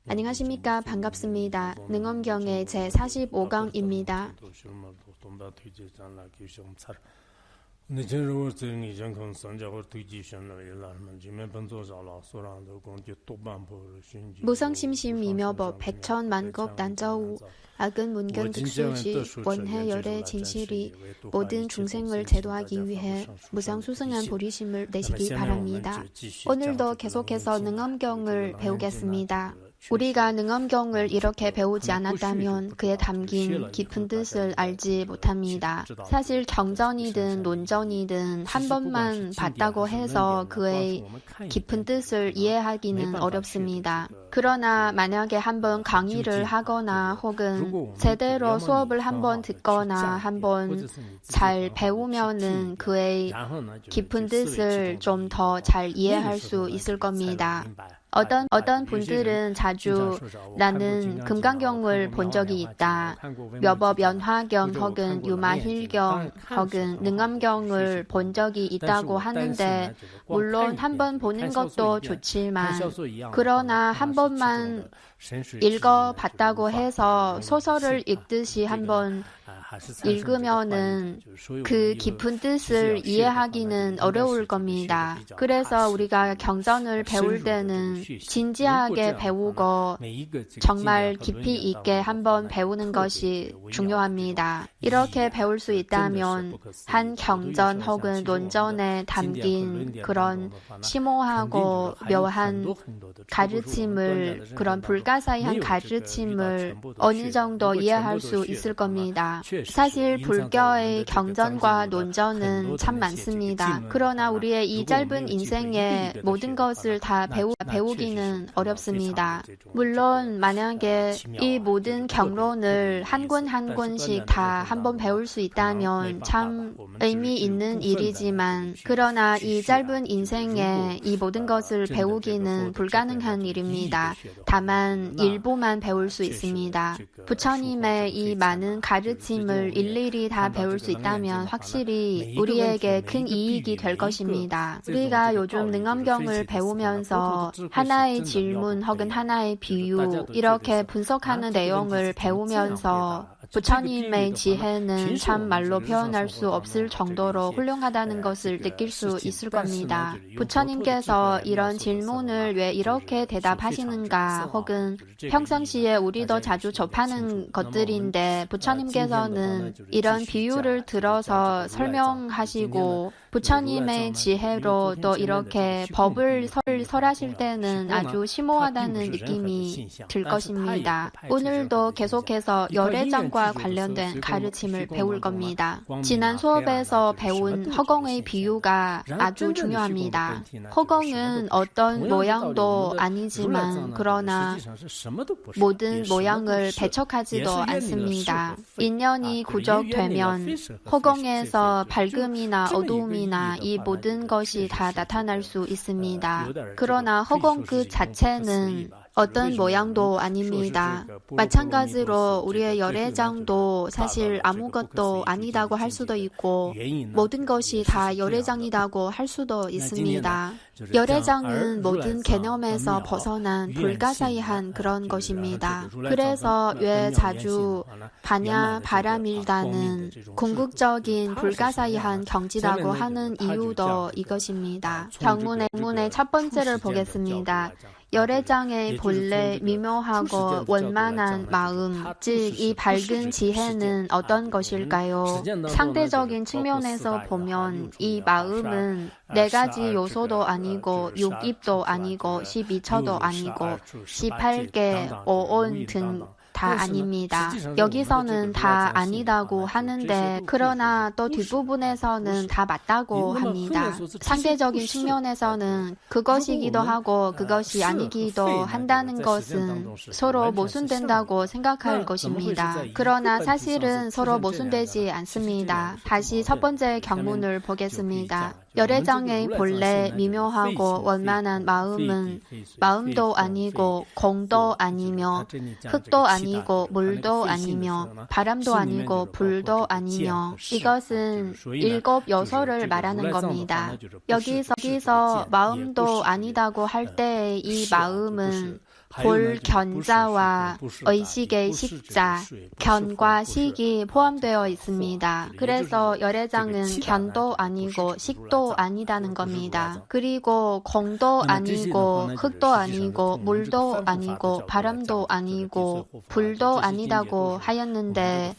안녕하십니까. 반갑습니다. 능엄경의 제45강입니다. 무성심심이며법 백천만국 난저우 악은 문견 득실시 원해 열의 진실이 모든 중생을 제도하기 위해 무상수승한 보리심을 내시기 바랍니다. 오늘도 계속해서 능엄경을 배우겠습니다. 우리가 능엄경을 이렇게 배우지 않았다면 그에 담긴 깊은 뜻을 알지 못합니다. 사실 경전이든 논전이든 한 번만 봤다고 해서 그의 깊은 뜻을 이해하기는 어렵습니다. 그러나 만약에 한번 강의를 하거나 혹은 제대로 수업을 한번 듣거나 한번 잘 배우면은 그의 깊은 뜻을 좀 더 잘 이해할 수 있을 겁니다. 어떤 분들은 자주 나는 금강경을 본 적이 있다. 묘법 연화경 혹은 유마힐경 혹은 능엄경을 본 적이 있다고 하는데 물론 한 번 보는 것도 좋지만 그러나 한 번만 읽어봤다고 해서 소설을 읽듯이 한번 읽으면은 그 깊은 뜻을 이해하기는 어려울 겁니다. 그래서 우리가 경전을 배울 때는 진지하게 배우고 정말 깊이 있게 한번 배우는 것이 중요합니다. 이렇게 배울 수 있다면 한 경전 혹은 논전에 담긴 그런 심오하고 묘한 가르침을 그런 불가사의한 가르침을 어느 정도 이해할 수 있을 겁니다. 사실 불교의 경전과 논전은 참 많습니다. 그러나 우리의 이 짧은 인생에 모든 것을 다 배우기는 어렵습니다. 물론 만약에 이 모든 경론을 한 권 한 권씩 다 한번 배울 수 있다면 참 의미 있는 일이지만 그러나 이 짧은 인생에 이 모든 것을 배우기는 불가능한 일입니다. 다만 일부만 배울 수 있습니다. 부처님의 이 많은 가르침을 일일이 다 배울 수 있다면 확실히 우리에게 큰 이익이 될 것입니다. 우리가 요즘 능엄경을 배우면서 하나의 질문 혹은 하나의 비유 이렇게 분석하는 내용을 배우면서 부처님의 지혜는 참말로 표현할 수 없을 정도로 훌륭하다는 것을 느낄 수 있을 겁니다. 부처님께서 이런 질문을 왜 이렇게 대답하시는가 혹은 평상시에 우리도 자주 접하는 것들인데 부처님께서는 이런 비유를 들어서 설명하시고 부처님의 지혜로 또 이렇게 법을 설하실 때는 아주 심오하다는 느낌이 들 것입니다. 오늘도 계속해서 열애장과 관련된 가르침을 배울 겁니다. 지난 수업에서 배운 허공의 비유가 아주 중요합니다. 허공은 어떤 모양도 아니지만 그러나 모든 모양을 배척하지도 않습니다. 인연이 구족되면 허공에서 밝음이나 어두움이나 이 모든 것이 다 나타날 수 있습니다. 그러나 허공 그 자체는 어떤 모양도 아닙니다. 마찬가지로 우리의 열애장도 사실 아무것도 아니다고 할 수도 있고 모든 것이 다 열애장이라고 할 수도 있습니다. 열애장은 모든 개념에서 벗어난 불가사의한 그런 것입니다. 그래서 왜 자주 반야 바라밀다는 궁극적인 불가사의한 경지라고 하는 이유도 이것입니다. 경문의 첫 번째를 보겠습니다. 열애장의 본래 미묘하고 원만한 마음, 즉 이 밝은 지혜는 어떤 것일까요? 상대적인 측면에서 보면 이 마음은 4가지 요소도 아니고 6입도 아니고 12처도 아니고 18개 오온 등 다 아닙니다. 여기서는 다 아니다고 하는데 그러나 또 뒷부분에서는 다 맞다고 합니다. 상대적인 측면에서는 그것이기도 하고 그것이 아니기도 한다는 것은 서로 모순된다고 생각할 것입니다. 그러나 사실은 서로 모순되지 않습니다. 다시 첫 번째 경문을 보겠습니다. 열애장의 본래 미묘하고 원만한 마음은 마음도 아니고 공도 아니며 흙도 아니고 물도 아니며 바람도 아니고 불도 아니며 이것은 7 요소를 말하는 겁니다. 여기서 마음도 아니다고 할 때 이 마음은 골견자와 의식의 식자, 견과 식이 포함되어 있습니다. 그래서 열애장은 견도 아니고 식도 아니다는 겁니다. 그리고 공도 아니고 흙도 아니고 물도 아니고 바람도 아니고 불도 아니다고 하였는데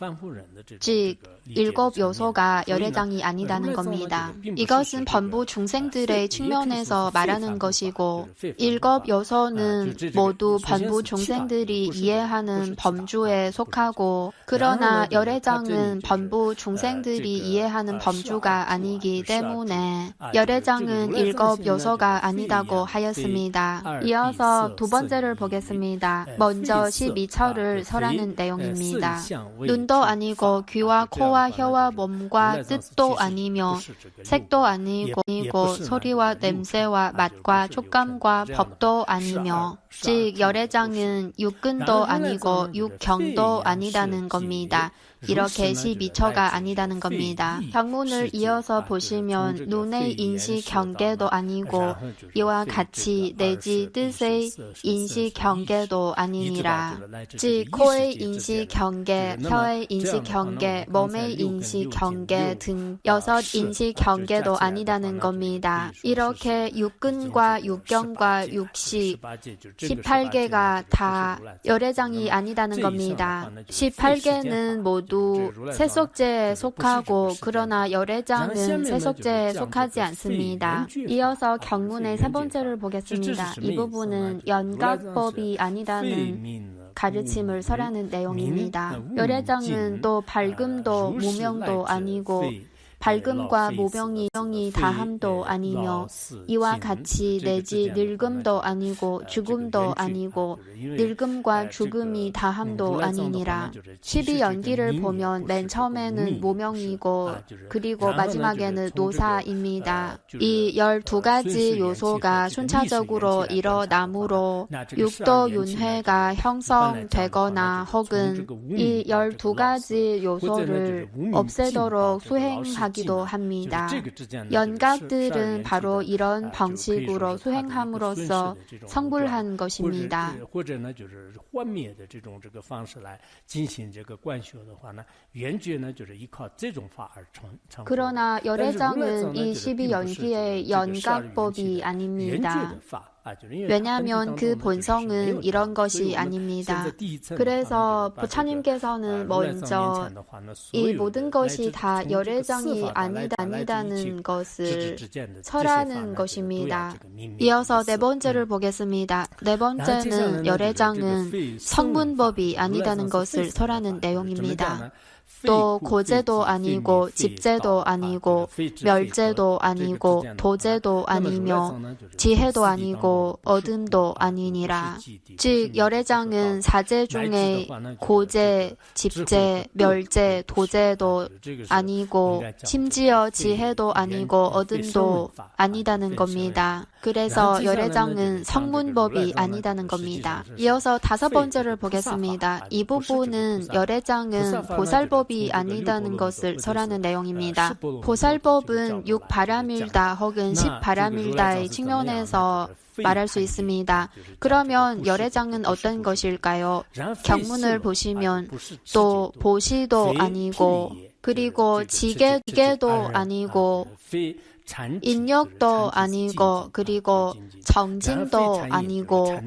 즉 7 요소가 열애장이 아니다는 겁니다. 이것은 범부 중생들의 측면에서 말하는 것이고 7 요소는 모두 범부 중생들이 이해하는 범주에 속하고 그러나 열애장은 범부 중생들이 이해하는 범주가 아니기 때문에 열애장은 7 요소가 아니다고 하였습니다. 이어서 두 번째를 보겠습니다. 먼저 12처를 설하는 내용입니다. 눈도 아니고 귀와 코와 혀와 몸과 뜻도 아니며 색도 아니고 소리와 냄새와 맛과 촉감과 법도 아니며 즉 열애장은 육근도 아니고 육경도 아니다는 겁니다. 이렇게 12처가 아니다는 겁니다. 경문을 이어서 보시면 눈의 인식 경계도 아니고 이와 같이 내지 뜻의 인식 경계도 아니니라. 즉 코의 인식 경계, 혀의 인식 경계, 몸의 인식 경계 등 6 인식 경계도 아니다는 겁니다. 이렇게 육근과 육경과 육식 18개가 다 열애장이 아니다는 겁니다. 18개는 모두 세속제에 속하고 그러나 열애장은 세속제에 속하지 않습니다. 이어서 경문의 세 번째를 보겠습니다. 이 부분은 연각법이 아니다는 가르침을 설하는 내용입니다. 열애장은 또 밝음도 무명도 아니고 밝음과 무명이 다함도 아니며 이와 같이 내지 늙음도 아니고 죽음도 아니고 늙음과 죽음이 다함도 아니니라. 12연기를 보면 맨 처음에는 무명이고 그리고 마지막에는 노사입니다. 이 12가지 요소가 순차적으로 일어나므로 육도 윤회가 형성되거나 혹은 이 12가지 요소를 없애도록 수행하기도 합니다. 연각들은 바로 이런 방식으로 수행함으로써 성불한 것입니다. 그러나 열애장은 이 12연기의 연각법이 아닙니다. 왜냐하면 그 본성은 이런 것이 아닙니다. 그래서 부처님께서는 먼저 이 모든 것이 다 열애장이 아니다는 것을 설하는 것입니다. 이어서 네 번째를 보겠습니다. 네 번째는 열애장은 성분법이 아니다는 것을 설하는 내용입니다. 또 고제도 아니고 집제도 아니고 멸제도 아니고 도제도 아니며 지혜도 아니고 어둠도 아니니라. 즉 열애장은 사제 중에 고제, 집제, 멸제, 도제도 아니고 심지어 지혜도 아니고 어둠도 아니다는 겁니다. 그래서 열애장은 성문법이 아니다는 겁니다. 이어서 5 번째를 보겠습니다. 이 부분은 열애장은 보살법이 아니다는 것을 설하는 내용입니다. 보살법은 6바람일다 혹은 10바람일다의 측면에서 말할 수 있습니다. 그러면 열애장은 어떤 것일까요? 경문을 보시면 또 보시도 아니고 그리고 지게도 아니고 인력도 아니고 그리고 정진도 아니고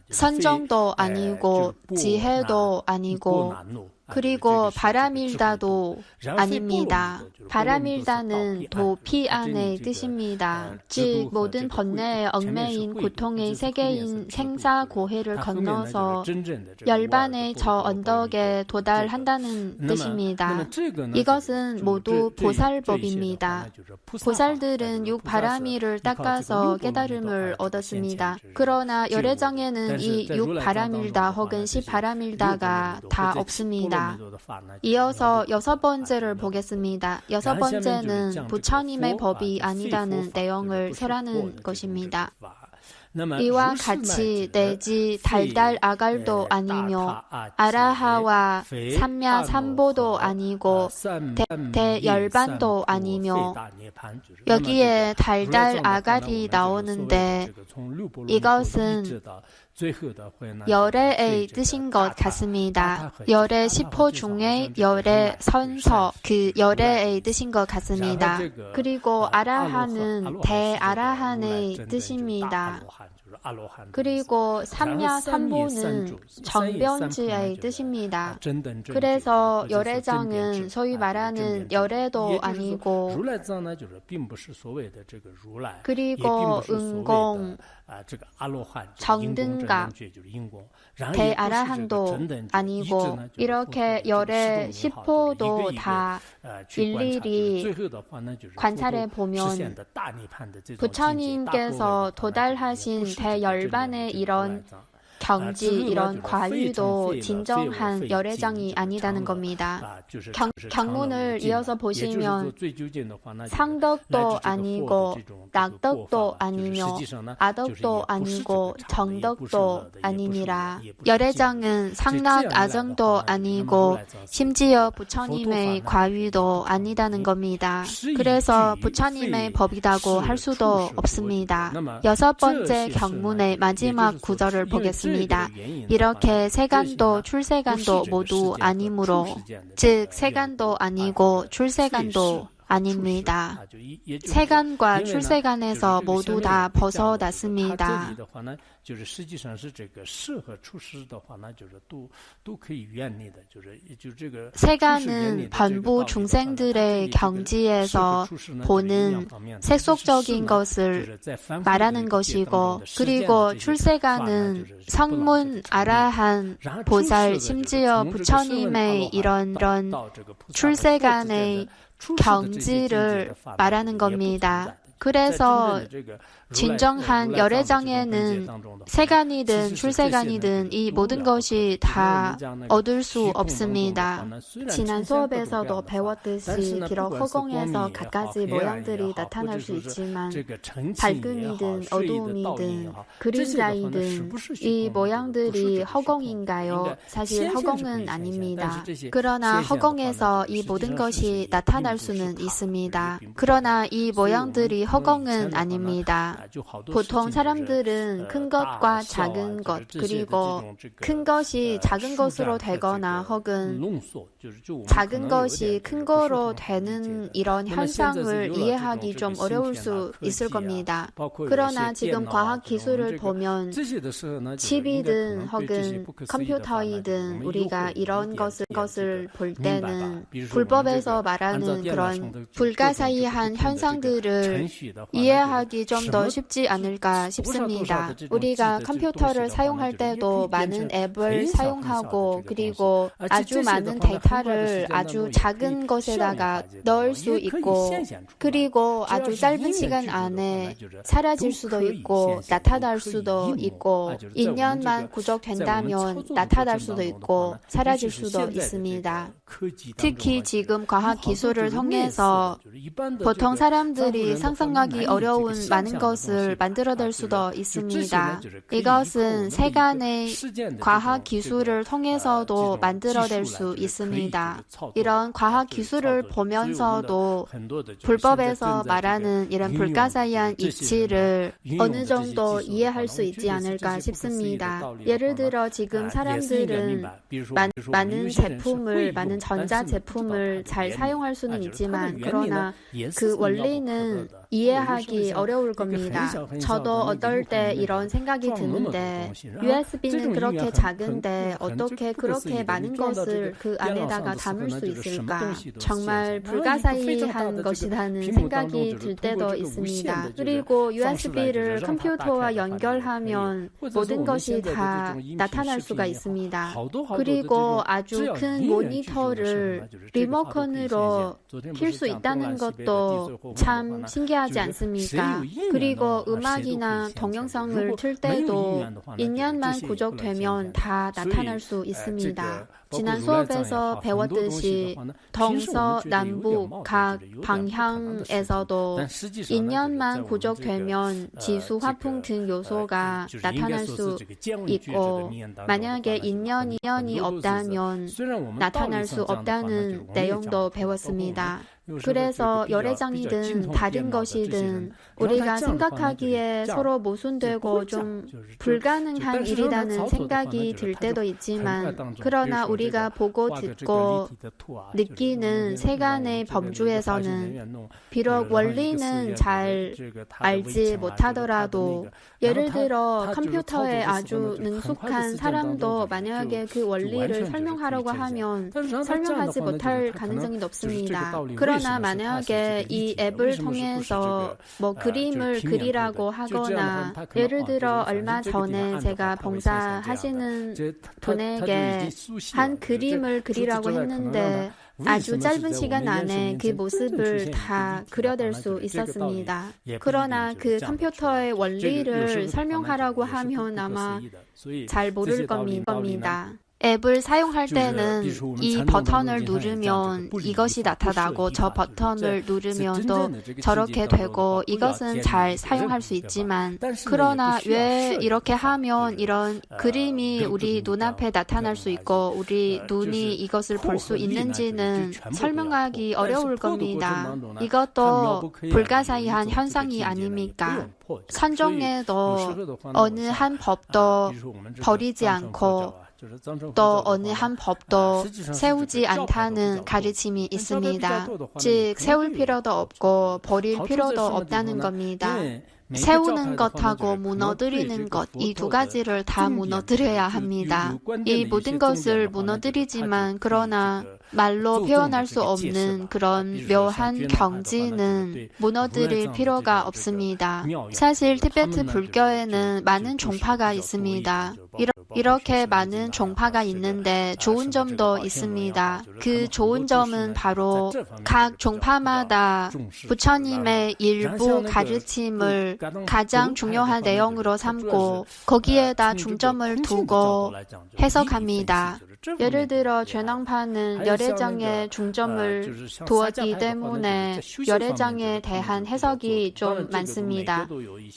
선정도 아니고 지혜도 아니고 그리고 바람일다도 아닙니다. 바람일다는 도피안의 뜻입니다. 즉 모든 번뇌의 얽매인 고통의 세계인 생사고해를 건너서 열반의 저 언덕에 도달한다는 뜻입니다. 이것은 모두 보살법입니다. 보살들은 6바라미를 닦아서 깨달음을 얻었습니다. 그러나 열애장에는 이 6바라밀다 혹은 10바라밀다가 다 없습니다. 이어서 6 번째를 보겠습니다. 6 번째는 부처님의 법이 아니다는 내용을 설하는 것입니다. 이와 같이 내지 달달 아갈도 아니며 아라하와 삼야 삼보도 아니고 대열반도 아니며 여기에 달달 아갈이 나오는데 이것은 열애의 뜻인 것 같습니다. 열애 10호 중에 열애 선서, 그 열애의 뜻인 것 같습니다. 그리고 아라한은 대아라한의 뜻입니다. 그리고 삼야 삼보는 정변지의 뜻입니다. 그래서 열애장은 소위 말하는 열애도 아니고, 그리고 은공, 정등가, 대아라한도 아니고, 이렇게 열애 10호도 다 일일이 관찰해 보면 부처님께서 도달하신 대열반의 이런 경지, 이런 과유도 진정한 열애장이 아니다는 겁니다. 경문을 이어서 보시면 상덕도 아니고 낙덕도 아니며 아덕도 아니고 정덕도 아니니라. 열애장은 상락 아정도 아니고 심지어 부처님의 과유도 아니다는 겁니다. 그래서 부처님의 법이라고 할 수도 없습니다. 6번째 경문의 마지막 구절을 보겠습니다. 이렇게 세간도 출세간도 모두 아니므로, 즉 세간도 아니고 출세간도 아닙니다. 세간과 출세간에서 모두 다 벗어났습니다. 세간은 전부 중생들의 경지에서 보는 세속적인 것을 말하는 것이고, 그리고 출세간은 성문 아라한 보살, 심지어 부처님의 이런 출세간의 경지를 말하는 겁니다. 그래서 진정한 열애장에는 세간이든 출세간이든 이 모든 것이 다 얻을 수 없습니다. 지난 수업에서도 배웠듯이 비록 허공에서 갖가지 모양들이 나타날 수 있지만 밝음이든 어두움이든 그림자이든 이 모양들이 허공인가요? 사실 허공은 아닙니다. 그러나 허공에서 이 모든 것이 나타날 수는 있습니다. 그러나 이 모양들이 허공은 아닙니다. 보통 사람들은 큰 것과 작은 것, 그리고 큰 것이 작은 것으로 되거나 혹은 작은 것이 큰 거로 되는 이런 현상을 이해하기 좀 어려울 수 있을 겁니다. 그러나 지금 과학기술을 보면 칩이든 혹은 컴퓨터이든 우리가 이런 것을 볼 때는 불법에서 말하는 그런 불가사의한 현상들을 이해하기 좀 더 쉽지 않을까 싶습니다. 우리가 컴퓨터를 사용할 때도 많은 앱을 사용하고, 그리고 아주 많은 데이터를 아주 작은 것에다가 넣을 수 있고, 그리고 아주 짧은 시간 안에 사라질 수도 있고 나타날 수도 있고, 인연만 구족된다면 나타날 수도 있고 사라질 수도 있습니다. 특히 지금 과학기술을 통해서 보통 사람들이 상상하기 어려운 많은 것을 만들어낼 수도 있습니다. 이것은 세간의 과학기술을 통해서도 만들어낼 수 있습니다. 이런 과학기술을 보면서도 불법에서 말하는 이런 불가사의한 이치를 어느 정도 이해할 수 있지 않을까 싶습니다. 예를 들어 지금 사람들은 많은 전자제품을 잘 사용할 수는 있지만, 그러나 그 원리는 이해하기 어려울 겁니다. 저도 어떨 때 이런 생각이 드는데 USB는 그렇게 작은데 어떻게 그렇게 많은 것을 그 안에다가 담을 수 있을까? 정말 불가사의한 것이라는 생각이 들 때도 있습니다. 그리고 USB를 컴퓨터와 연결하면 모든 것이 다 나타날 수가 있습니다. 그리고 아주 큰 모니터를 리모컨으로 켤 수 있다는 것도 참 신기하지 않습니까? 그리고 음악이나 동영상을 틀 때도 인연만 구족되면 다 나타날 수 있습니다. 지난 수업에서 배웠듯이 동서남북 각 방향에서도 인연만 구족되면 지수, 화풍 등 요소가 나타날 수 있고, 만약에 인연이 없다면 나타날 수 없다는 내용도 배웠습니다. 그래서 열애장이든 다른 것이든 우리가 생각하기에 서로 모순되고 좀 불가능한 일이라는 생각이 들 때도 있지만 그러나 우리가 보고 듣고 느끼는 세간의 범주에서는 비록 원리는 잘 알지 못하더라도 예를 들어 컴퓨터에 아주 능숙한 사람도 만약에 그 원리를 설명하려고 하면 설명하지 못할 가능성이 높습니다. 그러나 만약에 이 앱을 통해서 뭐 그림을 그리라고 하거나 예를 들어 얼마 전에 제가 봉사하시는 분에게 한 그림을 그리라고 했는데 아주 짧은 시간 안에 그 모습을 다 그려낼 수 있었습니다. 그러나 그 컴퓨터의 원리를 설명하라고 하면 아마 잘 모를 겁니다. 앱을 사용할 때는 이 버튼을 누르면 이것이 나타나고 저 버튼을 누르면 또 저렇게 되고 이것은 잘 사용할 수 있지만 그러나 왜 이렇게 하면 이런 그림이 우리 눈앞에 나타날 수 있고 우리 눈이 이것을 볼 수 있는지는 설명하기 어려울 겁니다. 이것도 불가사의한 현상이 아닙니까? 선종에도 어느 한 법도 버리지 않고 또 어느 한 법도 세우지 않다는 가르침이 있습니다. 즉 세울 필요도 없고 버릴 필요도 없다는 겁니다. 세우는 것하고 무너뜨리는 것, 이 두 가지를 다 무너뜨려야 합니다. 이 모든 것을 무너뜨리지만 그러나 말로 표현할 수 없는 그런 묘한 경지는 무너뜨릴 필요가 없습니다. 사실 티베트 불교에는 많은 종파가 있습니다. 이렇게 많은 종파가 있는데 좋은 점도 있습니다. 그 좋은 점은 바로 각 종파마다 부처님의 일부 가르침을 가장 중요한 내용으로 삼고 거기에다 중점을 두고 해석합니다. 예를 들어 죄낭파는 열애장에 중점을 두었기 때문에 열애장에 대한 해석이 좀 많습니다.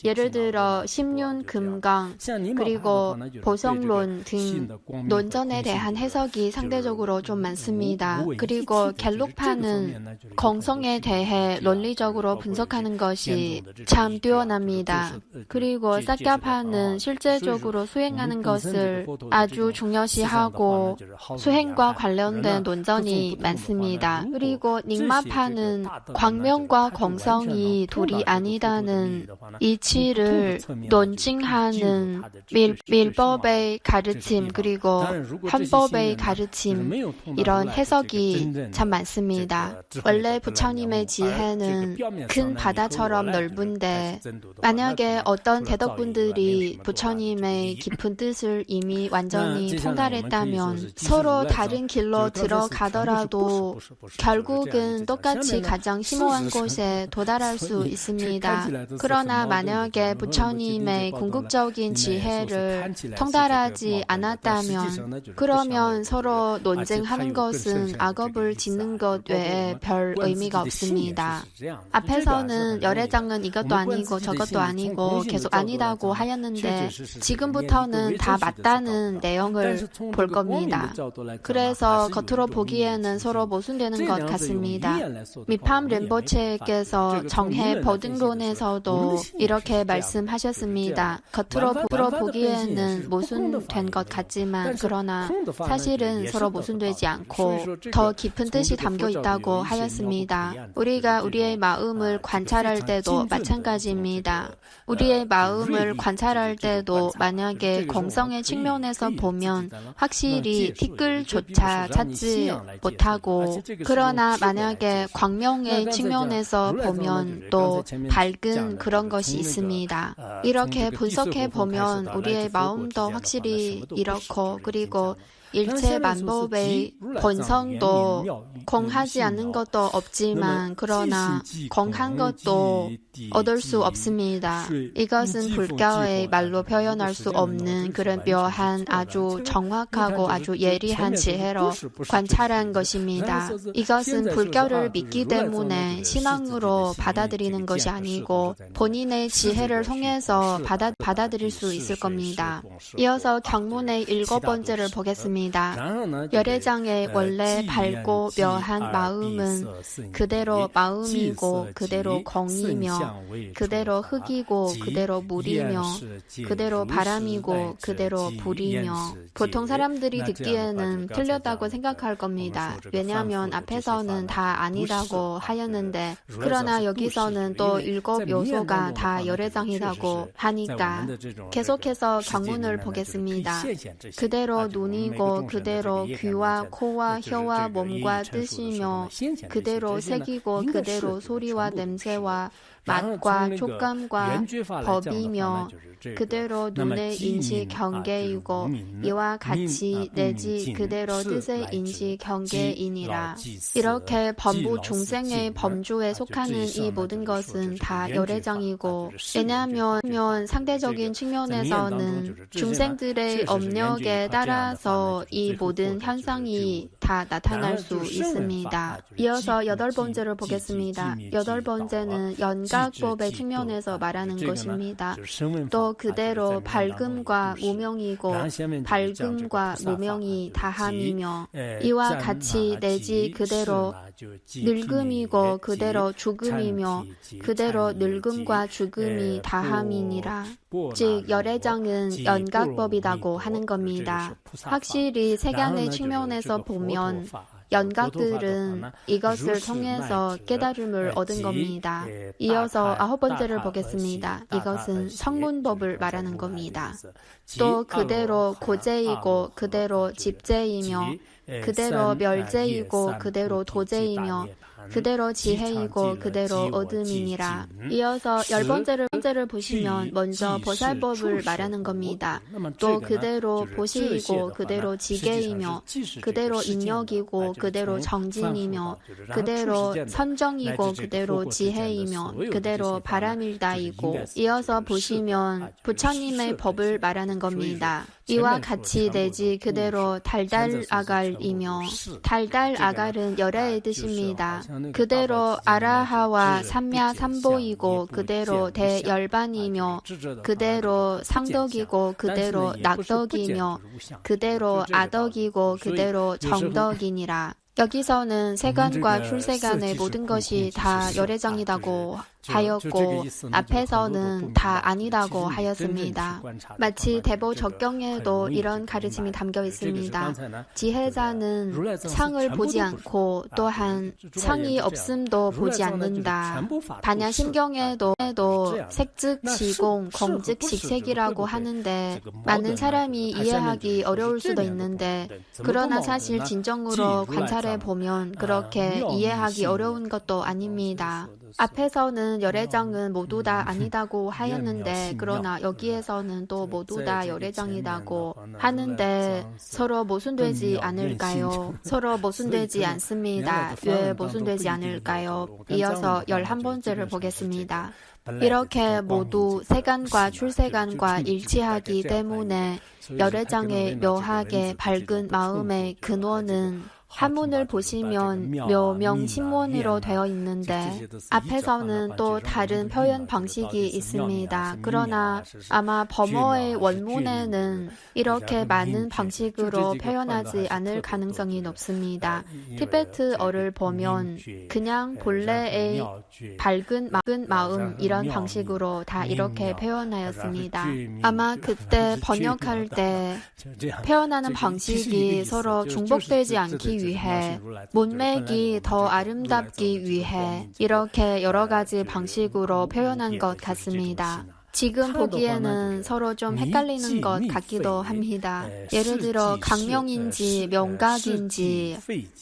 예를 들어 십륜 금강 그리고 보성론 등 논전에 대한 해석이 상대적으로 좀 많습니다. 그리고 갤룩파는 공성에 대해 논리적으로 분석하는 것이 참 뛰어납니다. 그리고 사캬파는 실제적으로 수행하는 것을 아주 중요시하고 수행과 관련된 논전이 많습니다. 그리고 닉마파는 광명과 공성이 둘이 아니다는 이치를 논증하는 밀법의 가르침 그리고 헌법의 가르침 이런 해석이 참 많습니다. 원래 부처님의 지혜는 큰 바다처럼 넓은데 만약에 어떤 대덕분들이 부처님의 깊은 뜻을 이미 완전히 통달했다면 서로 다른 길로 들어가더라도 결국은 똑같이 가장 심오한 곳에 도달할 수 있습니다. 그러나 만약에 부처님의 궁극적인 지혜를 통달하지 않았다면 그러면 서로 논쟁하는 것은 악업을 짓는 것 외에 별 의미가 없습니다. 앞에서는 열애장은 이것도 아니고 저것도 아니고 계속 아니다고 하였는데 지금부터는 다 맞다는 내용을 볼 겁니다. 그래서 겉으로 보기에는 서로 모순되는 것 같습니다. 미팜 린포체께서 정해 보등론에서도 이렇게 말씀하셨습니다. 겉으로 보기에는 모순된 것 같지만 그러나 사실은 서로 모순되지 않고 더 깊은 뜻이 담겨 있다고 하였습니다. 우리가 우리의 마음을 관찰할 때도 마찬가지입니다. 우리의 마음을 관찰할 때도 만약에 공성의 측면에서 보면 확실히 티끌조차 찾지 못하고 그러나 만약에 광명의 측면에서 보면 또 밝은 그런 것이 있습니다. 이렇게 분석해 보면 우리의 마음도 확실히 이렇고 그리고 일체 만법의 본성도 공하지 않는 것도 없지만 그러나 공한 것도 얻을 수 없습니다. 이것은 불교의 말로 표현할 수 없는 그런 묘한 아주 정확하고 아주 예리한 지혜로 관찰한 것입니다. 이것은 불교를 믿기 때문에 신앙으로 받아들이는 것이 아니고 본인의 지혜를 통해서 받아들일 수 있을 겁니다. 이어서 경문의 7번째를 보겠습니다. 있습니다. 열애장의 원래 밝고 묘한 마음은 그대로 마음이고 그대로 공이며 그대로 흙이고 그대로 물이며 그대로 바람이고 그대로 불이며 보통 사람들이 듣기에는 틀렸다고 생각할 겁니다. 왜냐하면 앞에서는 다 아니라고 하였는데 그러나 여기서는 또 7 요소가 다 열애장이라고 하니까 계속해서 경문을 보겠습니다. 그대로 눈이고 그대로 귀와 코와 혀와 몸과 뜻이며 그대로 색이고 그대로 소리와 냄새와 맛과 촉감과 법이며 그대로 눈의 인식 경계이고 이와 같이 내지 그대로 뜻의 인식 경계이니라. 이렇게 범부 중생의 범주에 속하는 이 모든 것은 다 열애장이고 왜냐하면 상대적인 측면에서는 중생들의 업력에 따라서 이 모든 현상이 다 나타날 수 있습니다. 이어서 8번째를 보겠습니다. 8번째는 연각법의 측면에서 말하는 것입니다. 또 그대로 밝음과 무명이고 밝음과 무명이 다함이며 이와 같이 내지 그대로 늙음이고 그대로 죽음이며 그대로 늙음과 죽음이 다함이니라. 즉 열애장은 연각법이라고 하는 겁니다. 확실히 색양의 측면에서 보면 연각들은 이것을 통해서 깨달음을 얻은 겁니다. 이어서 9번째를 보겠습니다. 이것은 성문법을 말하는 겁니다. 또 그대로 고재이고 그대로 집재이며 그대로 멸재이고 그대로 도재이며 그대로 지혜이고 그대로 어둠이니라. 이어서 10번째를 보시면 먼저 보살법을 말하는 겁니다. 또 그대로 보시이고 그대로 지계이며 그대로 인력이고 그대로 정진이며 그대로 선정이고 그대로 지혜이며 그대로 바람일다이고 이어서 보시면 부처님의 법을 말하는 겁니다. 이와 같이 내지 그대로 달달아갈이며 달달아갈은 열애의 뜻입니다. 그대로 아라하와 삼야삼보이고 그대로 대열반이며 그대로 상덕이고 그대로 낙덕이며 그대로 아덕이고 그대로 정덕이니라. 여기서는 세간과 출세간의 모든 것이 다 열애장이라고 하였고 앞에서는 다 아니라고 하였습니다. 마치 대보적경에도 이런 가르침이 담겨 있습니다. 지혜자는 상을 보지 않고 또한 상이 없음도 보지 않는다. 반야심경에도 색즉시공, 공즉식색이라고 하는데 많은 사람이 이해하기 어려울 수도 있는데 그러나 사실 진정으로 관찰해 보면 그렇게 이해하기 어려운 것도 아닙니다. 앞에서는 열애장은 모두 다 아니다고 하였는데 그러나 여기에서는 또 모두 다 열애장이라고 하는데 서로 모순되지 않을까요? 서로 모순되지 않습니다. 왜 모순되지 않을까요? 이어서 11번째를 보겠습니다. 이렇게 모두 세간과 출세간과 일치하기 때문에 열애장의 묘하게 밝은 마음의 근원은 한문을 보시면 묘명신문으로 되어 있는데 앞에서는 또 다른 표현 방식이 있습니다. 그러나 아마 범어의 원문에는 이렇게 많은 방식으로 표현하지 않을 가능성이 높습니다. 티베트어를 보면 그냥 본래의 밝은 마음 이런 방식으로 다 이렇게 표현하였습니다. 아마 그때 번역할 때 표현하는 방식이 서로 중복되지 않기 위해 문맥이 더 아름답기 위해 이렇게 여러 가지 방식으로 표현한 것 같습니다. 지금 보기에는 서로 좀 헷갈리는 것 같기도 합니다. 예를 들어 강명인지 명각인지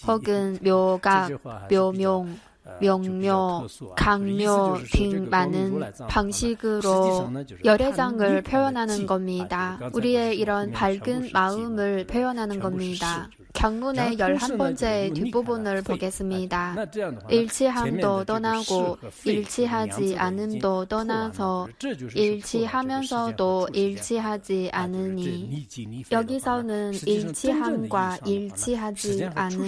혹은 묘각, 묘명, 명묘, 강묘 등 많은 방식으로 열애장을 표현하는 겁니다. 우리의 이런 밝은 마음을 표현하는 겁니다. 경문의 11번째 뒷부분을 보겠습니다. 일치함도 떠나고 일치하지 않음도 떠나서 일치하면서도 일치하지 않으니 여기서는 일치함과 일치하지 않음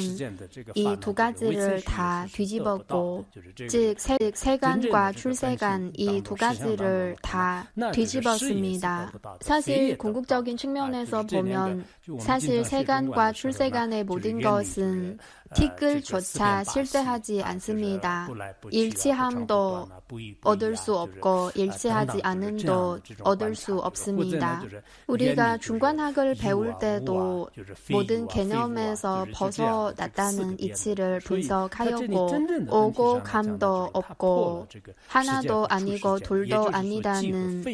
이 두 가지를 다 뒤집었고 즉 세간과 출세간 이 두 가지를 다 뒤집었습니다. 사실 궁극적인 측면에서 보면 사실 세간과 출세간의 모든 것은 티끌조차 실제하지 않습니다. 일치함도 얻을 수 없고 일치하지 않음도 얻을 수 없습니다. 우리가 중관학을 배울 때도 모든 개념에서 벗어났다는 이치를 분석하였고 오고 감도 없고 하나도 아니고 둘도 아니다는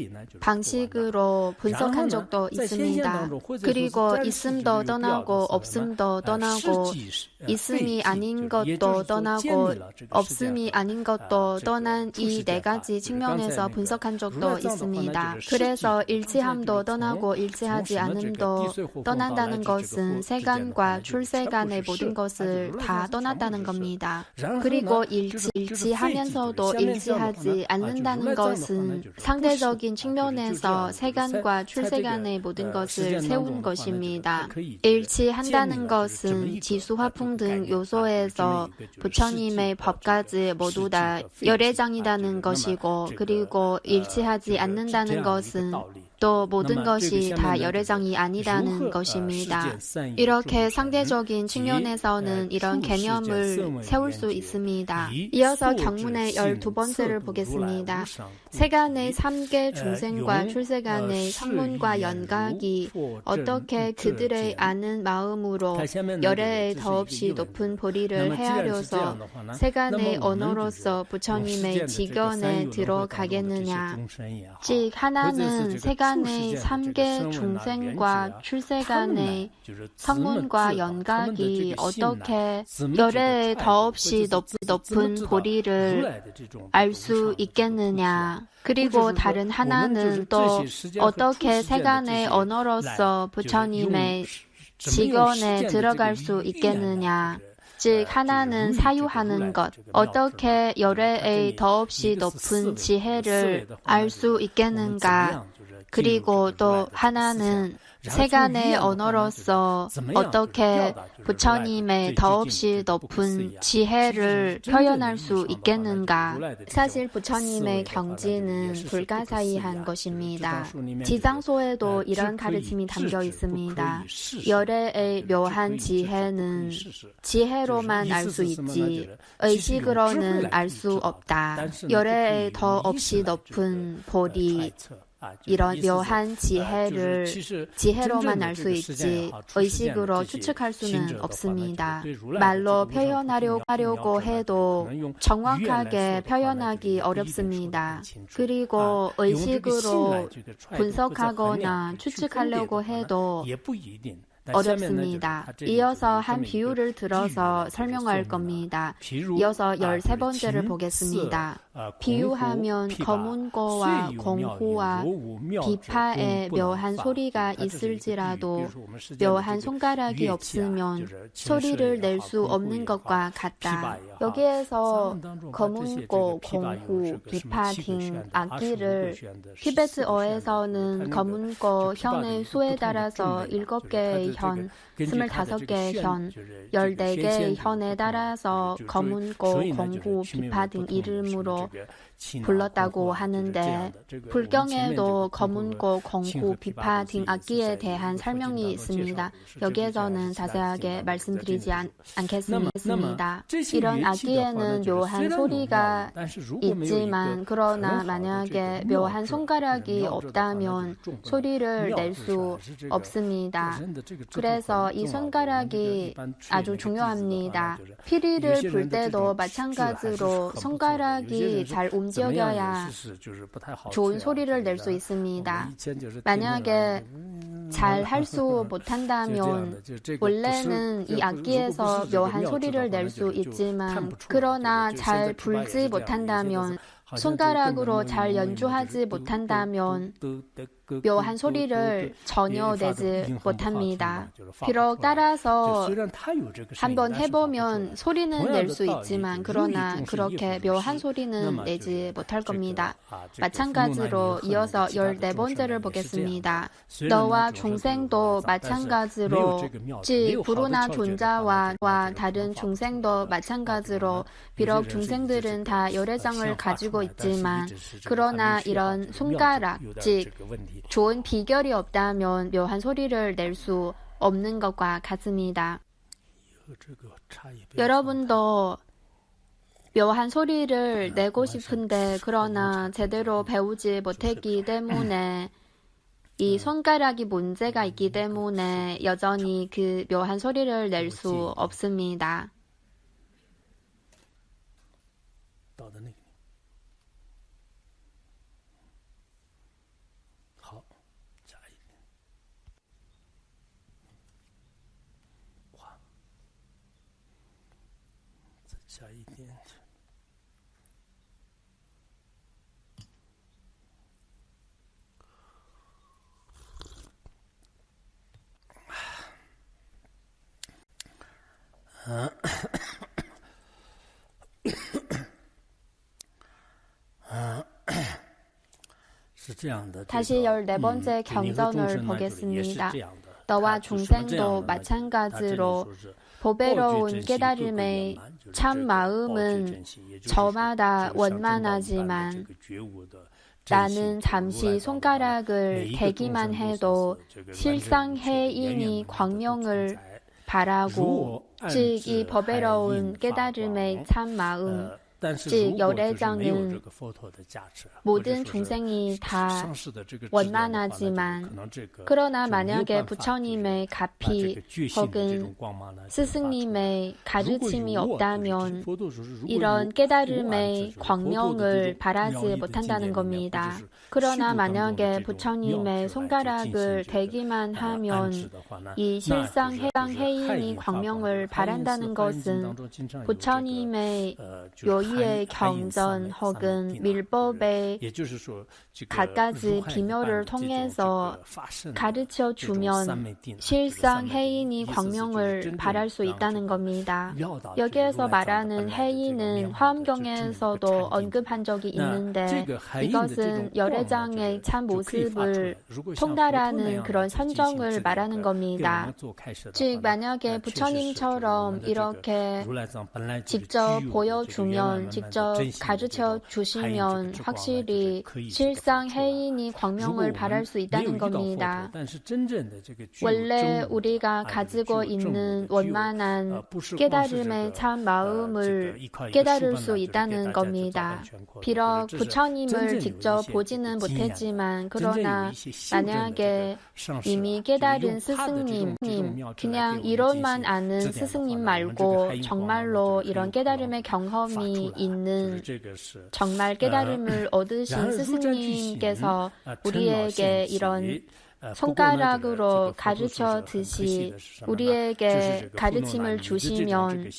방식으로 분석한 적도 있습니다. 그리고 있음도 떠나고 없음도 떠나고 있음이 아닌 것도 떠나고 없음이 아닌 것도 떠난 이 네 가지 측면에서 분석한 적도 있습니다. 그래서 일치함도 떠나고 일치하지 않음도 떠난다는 것은 세간과 출세간의 모든 것을 다 떠났다는 겁니다. 그리고 일치하면서도 일치하지 않는다는 것은 상대적인 측면에서 세간과 출세간의 모든 것을 세운 것입니다. 일치한다는 것은 지수화풍 등 요소에서 부처님의 법까지 모두 다 열애장이라는 것이고 그리고 일치하지 않는다는 것은 또 모든 것이 다 열애장이 아니라는 것입니다. 이렇게 상대적인 측면에서는 이런 개념을 세울 수 있습니다. 이어서 경문의 12번째를 보겠습니다. 세간의 3계 중생과 출세간의 성문과 연각이 어떻게 그들의 아는 마음으로 열애에 더없이 높은 보리를 헤아려서 세간의 언어로서 부처님의 지견에 들어가겠느냐. 즉 하나는 세간의 3계 중생과 출세간의 성문과 연각이 어떻게 열애에 더없이 높은 보리를 알 수 있겠느냐. 그리고 다른 하나는 또 어떻게 세간의 언어로서 부처님의 지견에 들어갈 수 있겠느냐. 즉 하나는 사유하는 것, 어떻게 열애에 더없이 높은 지혜를 알 수 있겠는가. 그리고 또 하나는 세간의 언어로서 어떻게 부처님의 더없이 높은 지혜를 표현할 수 있겠는가. 사실 부처님의 경지는 불가사의한 것입니다. 지장소에도 이런 가르침이 담겨 있습니다. 열애의 묘한 지혜는 지혜로만 알 수 있지 의식으로는 알 수 없다. 열애의 더없이 높은 보리 이런 묘한 지혜를 지혜로만 알 수 있지 의식으로 추측할 수는 없습니다. 말로 표현하려고 해도 정확하게 표현하기 어렵습니다. 그리고 의식으로 분석하거나 추측하려고 해도 어렵습니다. 이어서 한 비유를 들어서 설명할 겁니다. 이어서 13번째를 보겠습니다. 비유하면 거문고와 공후와 비파에 묘한 소리가 있을지라도 묘한 손가락이 없으면 소리를 낼 수 없는 것과 같다. 여기에서 거문고, 공후, 비파 등 악기를 티베트어에서는 거문고 현의 수에 따라서 7개의 현, 25개의 현, 14개의 현에 따라서 거문고, 공후, 비파 등 이름으로 불렀다고 하는데 불경에도 거문고, 공후, 비파 등 악기에 대한 설명이 있습니다. 여기에서는 자세하게 말씀드리지 않겠습니다. 이런 악기에는 묘한 소리가 있지만 그러나 만약에 묘한 손가락이 없다면 소리를 낼 수 없습니다. 그래서 이 손가락이 아주 중요합니다. 피리를 불 때도 마찬가지로 손가락이 잘 움직여야 좋은 소리를 낼 수 있습니다. 만약에 잘 할 수 못한다면 원래는 이 악기에서 묘한 소리를 낼 수 있지만 그러나 잘 불지 못한다면 손가락으로 잘 연주하지 못한다면 묘한 소리를 전혀 내지 못합니다. 비록 따라서 한번 해보면 소리는 낼 수 있지만 그러나 그렇게 묘한 소리는 내지 못할 겁니다. 마찬가지로 이어서 14번째를 보겠습니다. 너와 중생도 마찬가지로 즉 부르나 존자와 다른 중생도 마찬가지로 비록 중생들은 다 열애장을 가지고 있지만 그러나 이런 손가락 즉 좋은 비결이 없다면 묘한 소리를 낼 수 없는 것과 같습니다. 여러분도 묘한 소리를 내고 싶은데 그러나 제대로 배우지 못했기 때문에 이 손가락이 문제가 있기 때문에 여전히 그 묘한 소리를 낼 수 없습니다. 다시 14번째 경전을 보겠습니다. 너와 중생도 마찬가지로 보배로운 깨달음의 참 마음은 저마다 원만하지만 나는 잠시 손가락을 대기만 해도 실상 해인이 광명을 바라고 즉 이 보배로운 깨달음의 참 마음 즉 열애장은 모든 중생이 다 원만하지만 그러나 만약에 부처님의 가피 혹은 스승님의 가르침이 없다면 이런 깨달음의 광명을 바라지 못한다는 겁니다. 그러나 만약에 부처님의 손가락을 대기만 하면 이 실상 해당 해인이 광명을 바란다는 것은 부처님의 요의의 경전 혹은 밀법의 갖가지 비밀을 통해서 가르쳐주면 실상 해인이 광명을 바랄 수 있다는 겁니다. 여기에서 말하는 해인은 화엄경에서도 언급한 적이 있는데 이것은 열애장의 참 모습을 통달하는 그런 선정을 말하는 겁니다. 즉 만약에 부처님처럼 이렇게 직접 보여주면 직접 가르쳐 주시면 확실히 실상 해인이 광명을 바랄 수 있다는 겁니다. 원래 우리가 가지고 있는 원만한 깨달음의 참 마음을 깨달을 수 있다는 겁니다. 비록 부처님을 직접 보지는 못했지만 그러나 만약에 이미 깨달은 스승님, 그냥 이론만 아는 스승님 말고 정말로 이런 깨달음의 경험이 있는 정말 깨달음을 얻으신 스승님께서 우리에게 이런 손가락으로 가르쳐듯이 우리에게 가르침을 주시면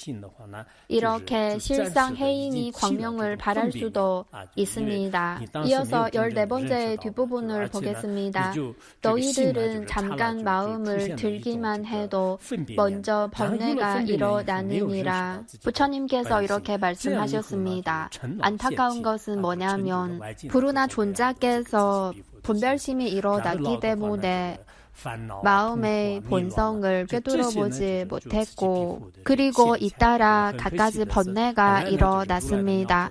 이렇게 실상 해인이 광명을 바랄 수도 있습니다. 이어서 14번째 뒷부분을 보겠습니다. 너희들은 잠깐 마음을 들기만 해도 먼저 번뇌가 일어나느니라. 부처님께서 이렇게 말씀하셨습니다. 안타까운 것은 뭐냐면 부르나 존자께서 분별심이 일어났기 때문에 마음의 본성을 꿰뚫어보지 못했고 그리고 잇따라 갖가지 번뇌가 일어났습니다.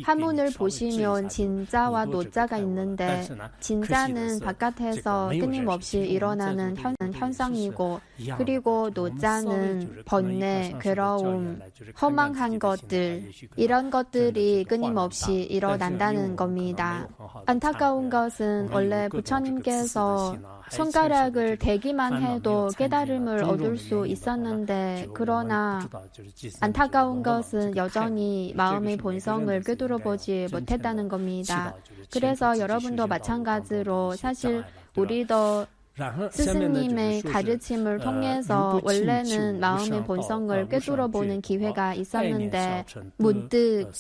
한문을 보시면 진자와 노자가 있는데 진자는 바깥에서 끊임없이 일어나는 현상이고 그리고 노자는 번뇌, 괴로움, 허망한 것들 이런 것들이 끊임없이 일어난다는 겁니다. 안타까운 것은 원래 부처님께서 손가락을 대기만 해도 깨달음을 얻을 수 있었는데 그러나 안타까운 것은 여전히 마음의 본성을 꿰뚫어보지 못했다는 겁니다. 그래서 여러분도 마찬가지로 사실 우리도 스승님의 가르침을 통해서 원래는 마음의 본성을 꿰뚫어보는 기회가 있었는데 문득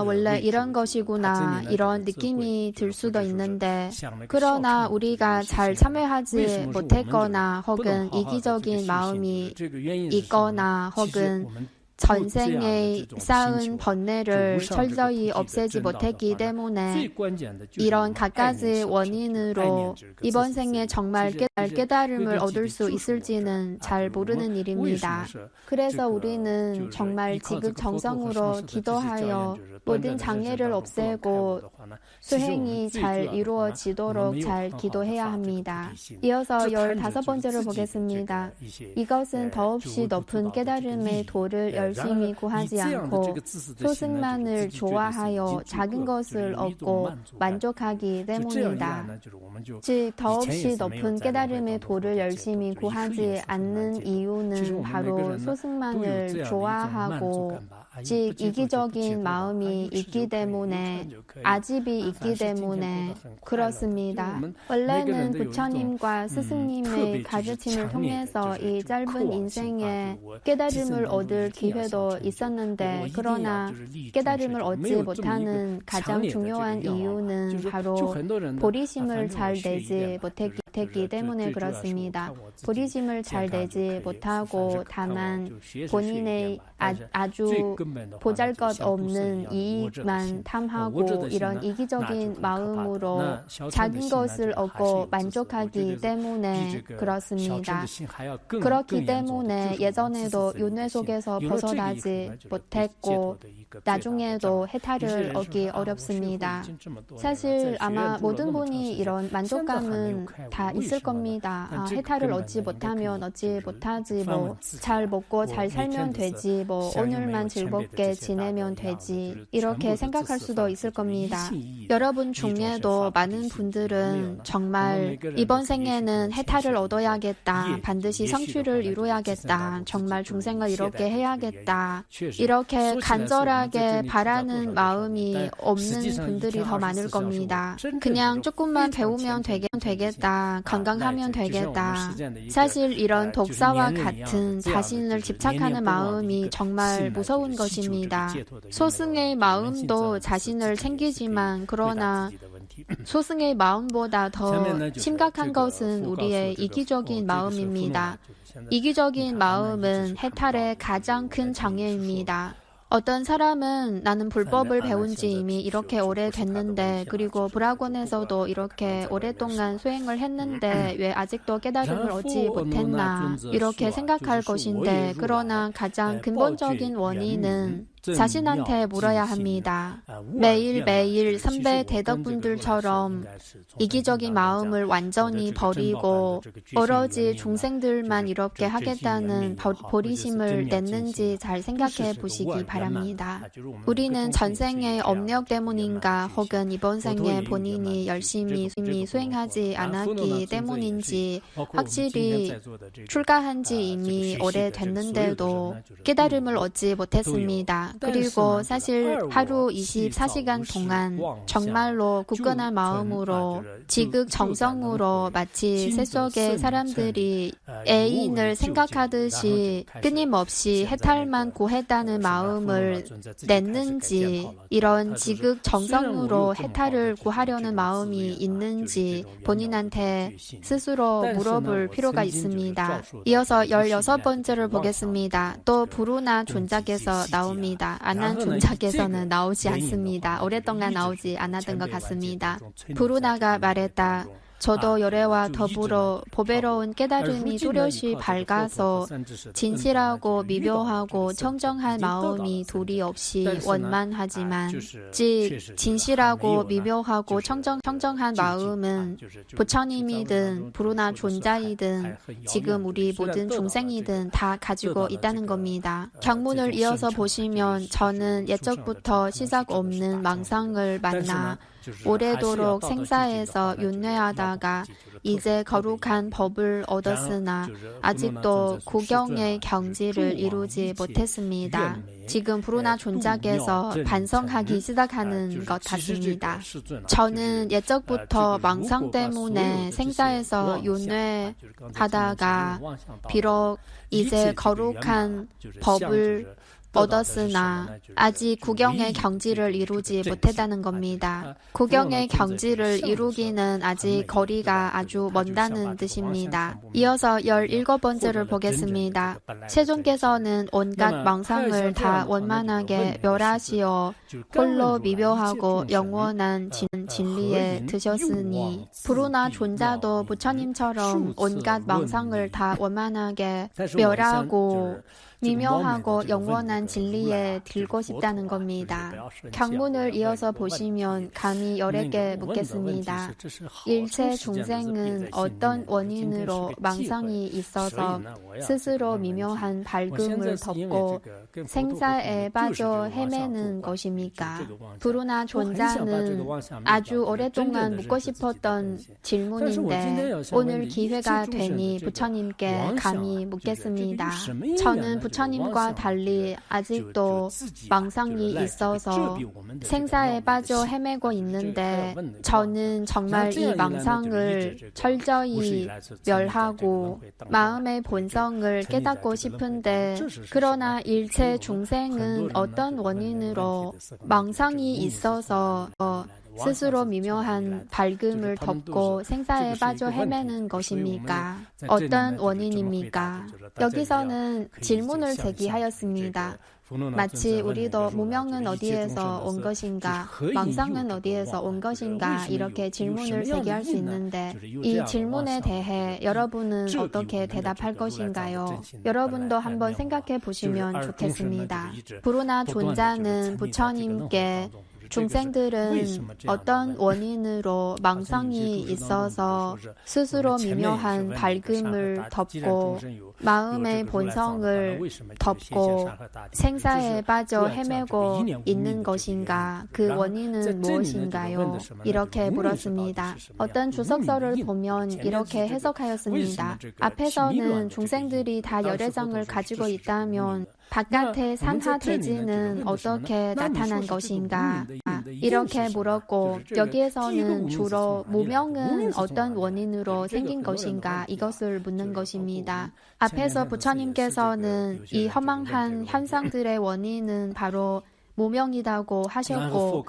원래 이런 것이구나 이런 느낌이 들 수도 있는데 그러나 우리가 잘 참여하지 못했거나 혹은 이기적인 마음이 있거나 혹은 전생에 쌓은 번뇌를 철저히 없애지 못했기 때문에 이런 갖가지 원인으로 이번 생에 정말 깨달음을 얻을 수 있을지는 잘 모르는 일입니다. 그래서 우리는 정말 지극정성으로 기도하여 모든 장애를 없애고 수행이 잘 이루어지도록 잘 기도해야 합니다. 이어서 15번째를 보겠습니다. 이것은 더없이 높은 깨달음의 도를 열심히 구하지 않고 소승만을 좋아하여 작은 것을 얻고 만족하기 때문이다. 즉 더없이 높은 깨달음의 도를 열심히 구하지 않는 이유는 바로 소승만을 좋아하고 즉 이기적인 마음이 있기 때문에 아집이 있기 때문에 그렇습니다. 원래는 부처님과 스승님의 가르침을 통해서 이 짧은 인생에 깨달음을 얻을 기회도 있었는데 그러나 깨달음을 얻지 못하는 가장 중요한 이유는 바로 보리심을 잘 내지 못했기 때문에 그렇습니다. 보리심을 잘 내지 못하고 다만 본인의 아주 보잘것없는 이익만 탐하고 이런 이기적인 마음으로 작은 것을 얻고 만족하기 때문에 그렇습니다. 그렇기 때문에 예전에도 윤회 속에서 벗어나지 못했고 나중에도 해탈을 얻기 어렵습니다. 사실 아마 모든 분이 이런 만족감은 다 있을 겁니다. 해탈을 얻지 못하면 얻지 못하지 잘 먹고 잘 살면 되지 오늘만 즐겁게 지내면 되지 이렇게 생각할 수도 있을 겁니다. 여러분 중에도 많은 분들은 정말 이번 생에는 해탈을 얻어야겠다. 반드시 성취를 이루어야겠다. 정말 중생을 이렇게 해야겠다. 이렇게 간절하게 바라는 마음이 없는 분들이 더 많을 겁니다. 그냥 조금만 배우면 되겠다. 건강하면 되겠다. 사실 이런 독사와 같은 자신을 집착하는 마음이 정말 무서운 것입니다. 소승의 마음도 자신을 챙기지만 그러나 소승의 마음보다 더 심각한 것은 우리의 이기적인 마음입니다. 이기적인 마음은 해탈의 가장 큰 장애입니다. 어떤 사람은 나는 불법을 배운 지 이미 이렇게 오래됐는데 그리고 불학원에서도 이렇게 오랫동안 수행을 했는데 왜 아직도 깨달음을 얻지 못했나 이렇게 생각할 것인데 그러나 가장 근본적인 원인은 자신한테 물어야 합니다. 매일매일 선배 대덕분들처럼 이기적인 마음을 완전히 버리고 오로지 중생들만 이렇게 하겠다는 보리심을 냈는지 잘 생각해 보시기 바랍니다. 우리는 전생의 업력 때문인가 혹은 이번 생에 본인이 열심히 수행하지 않았기 때문인지 확실히 출가한 지 이미 오래됐는데도 깨달음을 얻지 못했습니다. 그리고 사실 하루 24시간 동안 정말로 굳건한 마음으로 지극정성으로 마치 뱃속의 사람들이 애인을 생각하듯이 끊임없이 해탈만 구했다는 마음을 냈는지 이런 지극정성으로 해탈을 구하려는 마음이 있는지 본인한테 스스로 물어볼 필요가 있습니다. 이어서 16번째를 보겠습니다. 또 부루나 존작에서 나옵니다. 아난존작에서는 나오지 않습니다. 오랫동안 나오지 않았던 것 같습니다. 부루나가 말했다. 저도 열애와 더불어 보배로운 깨달음이 뚜렷이 밝아서 진실하고 미묘하고 청정한 마음이 도리 없이 원만하지만 즉 진실하고 미묘하고 청정한 마음은 부처님이든 부루나 존자이든 지금 우리 모든 중생이든 다 가지고 있다는 겁니다. 경문을 이어서 보시면 저는 옛적부터 시작 없는 망상을 만나 오래도록 생사에서 윤회하다 하다가 이제 거룩한 법을 얻었으나 아직도 구경의 경지를 이루지 못했습니다. 지금 브루나 존자께서 반성하기 시작하는 것 같습니다. 저는 예적부터 망상 때문에 생사에서 윤회하다가 비록 이제 거룩한 법을 얻었으나 아직 구경의 경지를 이루지 못했다는 겁니다. 구경의 경지를 이루기는 아직 거리가 아주 먼다는 뜻입니다. 이어서 17번째를 보겠습니다. 세존께서는 온갖 망상을 다 원만하게 멸하시어 홀로 미묘하고 영원한 진리에 드셨으니 브루나 존자도 부처님처럼 온갖 망상을 다 원만하게 멸하고 미묘하고 영원한 진리에 들고 싶다는 겁니다. 경문을 이어서 보시면 감히 여러 개 묻겠습니다. 일체 중생은 어떤 원인으로 망상이 있어서 스스로 미묘한 밝음을 덮고 생사에 빠져 헤매는 것입니까? 브루나 존자는 아주 오랫동안 묻고 싶었던 질문인데 오늘 기회가 되니 부처님께 감히 묻겠습니다. 저는 부처님과 달리 아직도 망상이 있어서 생사에 빠져 헤매고 있는데 저는 정말 이 망상을 철저히 멸하고 마음의 본성을 깨닫고 싶은데 그러나 일체 중생은 어떤 원인으로 망상이 있어서 스스로 미묘한 밝음을 덮고 생사에 빠져 헤매는 것입니까? 어떤 원인입니까? 여기서는 질문을 제기하였습니다. 마치 우리도 무명은 어디에서 온 것인가, 망상은 어디에서 온 것인가 이렇게 질문을 제기할 수 있는데 이 질문에 대해 여러분은 어떻게 대답할 것인가요? 여러분도 한번 생각해 보시면 좋겠습니다. 브루나 존자는 부처님께 중생들은 어떤 원인으로 망상이 있어서 스스로 미묘한 밝음을 덮고 마음의 본성을 덮고 생사에 빠져 헤매고 있는 것인가? 그 원인은 무엇인가요? 이렇게 물었습니다. 어떤 주석서를 보면 이렇게 해석하였습니다. 앞에서는 중생들이 다 열애장을 가지고 있다면 바깥의 산하대지는 어떻게 나타난 것인가? 이렇게 물었고 여기에서는 주로 무명은 어떤 원인으로 생긴 것인가? 이것을 묻는 것입니다. 앞에서 부처님께서는 이 허망한 현상들의 원인은 바로 무명이라고 하셨고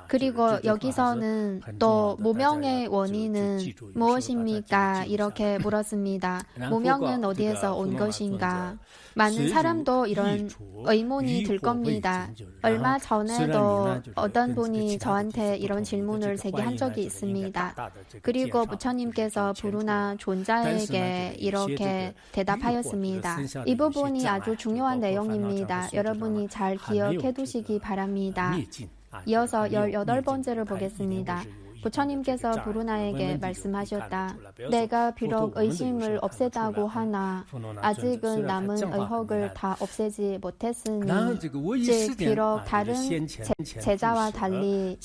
그리고 여기서는 또 무명의 원인은 무엇입니까? 이렇게 물었습니다. 무명은 어디에서 온 것인가? 많은 사람도 이런 의문이 들 겁니다. 얼마 전에도 어떤 분이 저한테 이런 질문을 제기한 적이 있습니다. 그리고 부처님께서 브루나 존자에게 이렇게 대답하였습니다. 이 부분이 아주 중요한 내용입니다. 여러분이 잘 기억해 두시기 바랍니다. 이어서 18번째를 보겠습니다. 부처님께서 브루나에게 말씀하셨다. 내가 비록 의심을 없애다고 하나 아직은 남은 의혹을 다 없애지 못했으니 즉 비록 다른 제자와 달리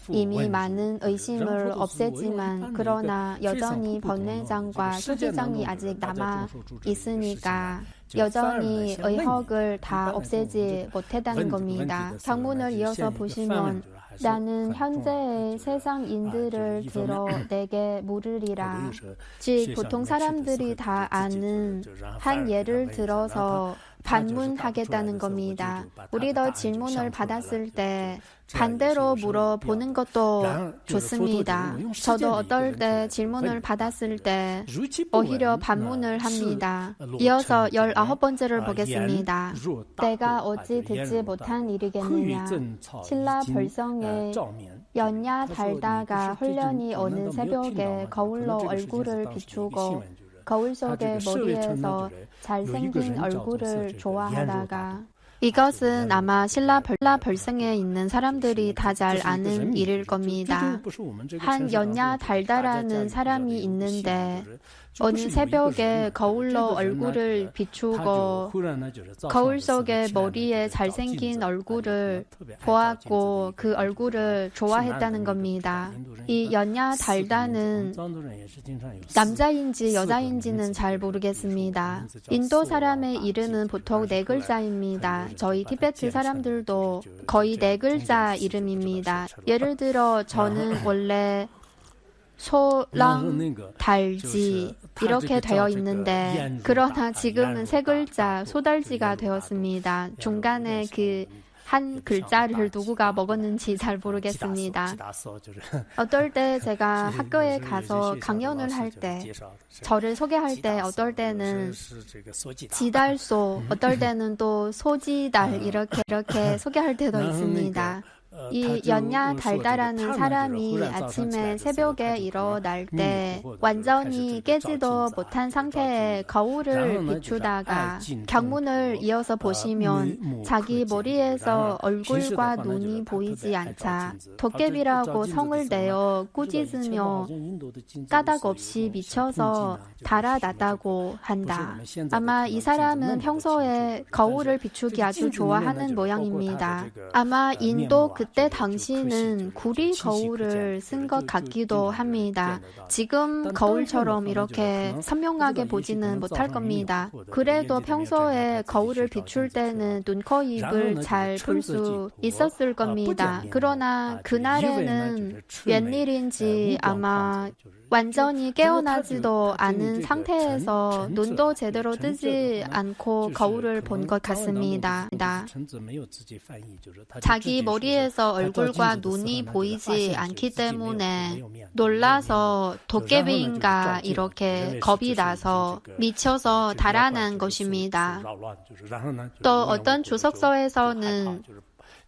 이미 많은 의심을 없애지만 그러나 여전히 번뇌장과 수지장이 아직 남아 있으니까 여전히 의혹을 다 없애지 못했다는 겁니다. 경문을 이어서 보시면 나는 현재의 세상인들을 들어 내게 물으리라. 즉 보통 사람들이 다 아는 한 예를 들어서 반문하겠다는 겁니다. 우리도 질문을 받았을 때 반대로 물어보는 것도 좋습니다. 저도 어떨 때 질문을 받았을 때 오히려 반문을 합니다. 이어서 19번째를 보겠습니다. 내가 어찌 듣지 못한 일이겠느냐. 신라 별성에 연야 달다가 홀련히 어느 새벽에 거울로 얼굴을 비추고 거울 속의 머리에서 잘생긴 얼굴을 좋아하다가 이것은 아마 신라 별성에 있는 사람들이 다 잘 아는 일일 겁니다. 한 연야 달다라는 사람이 있는데 어느 새벽에 거울로 얼굴을 비추고 거울 속에 머리에 잘생긴 얼굴을 보았고 그 얼굴을 좋아했다는 겁니다. 이 연야 달다는 남자인지 여자인지는 잘 모르겠습니다. 인도 사람의 이름은 보통 4글자입니다. 저희 티베트 사람들도 거의 4글자 이름입니다. 예를 들어 저는 원래 소랑 달지 이렇게 되어 있는데 그러나 지금은 3글자 소달지가 되었습니다. 중간에 그 한 글자를 누구가 먹었는지 잘 모르겠습니다. 어떨 때 제가 학교에 가서 강연을 할 때 저를 소개할 때 어떨 때는 지달소, 어떨 때는 또 소지달 이렇게 소개할 때도 있습니다. 이 연야 달다라는 사람이 아침에 새벽에 일어날 때 완전히 깨지도 못한 상태에 거울을 비추다가 경문을 이어서 보시면 자기 머리에서 얼굴과 눈이 보이지 않자 도깨비라고 성을 내어 꾸짖으며 까닭 없이 미쳐서 달아났다고 한다. 아마 이 사람은 평소에 거울을 비추기 아주 좋아하는 모양입니다. 아마 인도 그때 당시는 구리 거울을 쓴 것 같기도 합니다. 지금 거울처럼 이렇게 선명하게 보지는 못할 겁니다. 그래도 평소에 거울을 비출 때는 눈, 코, 입을 잘 볼 수 있었을 겁니다. 그러나 그날에는 웬일인지 아마 완전히 깨어나지도 않은 상태에서 눈도 제대로 뜨지 않고 거울을 본 것 같습니다. 자기 머리에서 얼굴과 눈이 보이지 않기 때문에 놀라서 도깨비인가 이렇게 겁이 나서 미쳐서 달아난 것입니다. 또 어떤 주석서에서는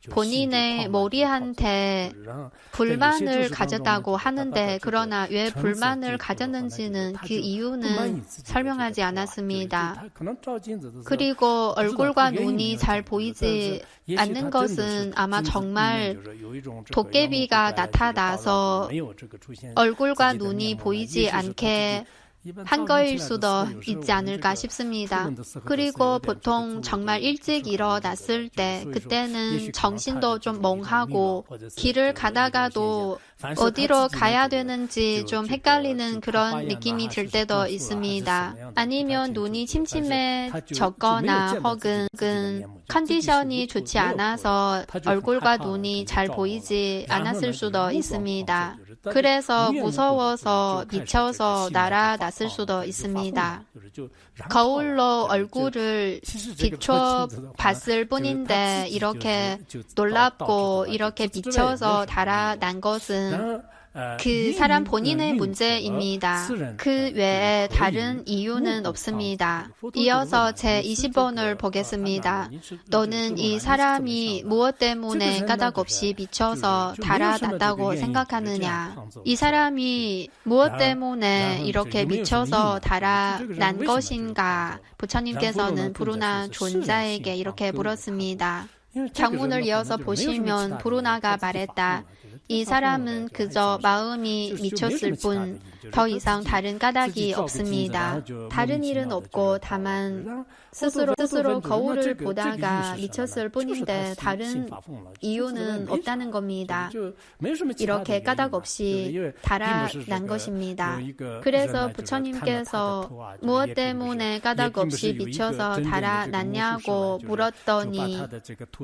본인의 머리한테 불만을 가졌다고 하는데 그러나 왜 불만을 가졌는지는 그 이유는 설명하지 않았습니다. 그리고 얼굴과 눈이 잘 보이지 않는 것은 아마 정말 도깨비가 나타나서 얼굴과 눈이 보이지 않게 한 거일 수도 있지 않을까 싶습니다. 그리고 보통 정말 일찍 일어났을 때 그때는 정신도 좀 멍하고 길을 가다가도 어디로 가야 되는지 좀 헷갈리는 그런 느낌이 들 때도 있습니다. 아니면 눈이 침침해졌거나 혹은 컨디션이 좋지 않아서 얼굴과 눈이 잘 보이지 않았을 수도 있습니다. 그래서 무서워서 미쳐서 날아났을 수도 있습니다. 거울로 얼굴을 비춰 봤을 뿐인데 이렇게 놀랍고 이렇게 미쳐서 달아난 것은 그 사람 본인의 문제입니다. 그 외에 다른 이유는 없습니다. 이어서 제20번을 보겠습니다. 너는 이 사람이 무엇 때문에 까닭 없이 미쳐서 달아났다고 생각하느냐? 이 사람이 무엇 때문에 이렇게 미쳐서 달아난 것인가? 부처님께서는 부르나 존자에게 이렇게 물었습니다. 경문을 이어서 보시면 부르나가 말했다. 이 사람은 그저 마음이 미쳤을 뿐 더 이상 다른 까닭이 없습니다. 다른 일은 없고 다만 스스로 거울을 보다가 미쳤을 뿐인데 다른 이유는 없다는 겁니다. 이렇게 까닭 없이 달아난 것입니다. 그래서 부처님께서 무엇 때문에 까닭 없이 미쳐서 달아났냐고 물었더니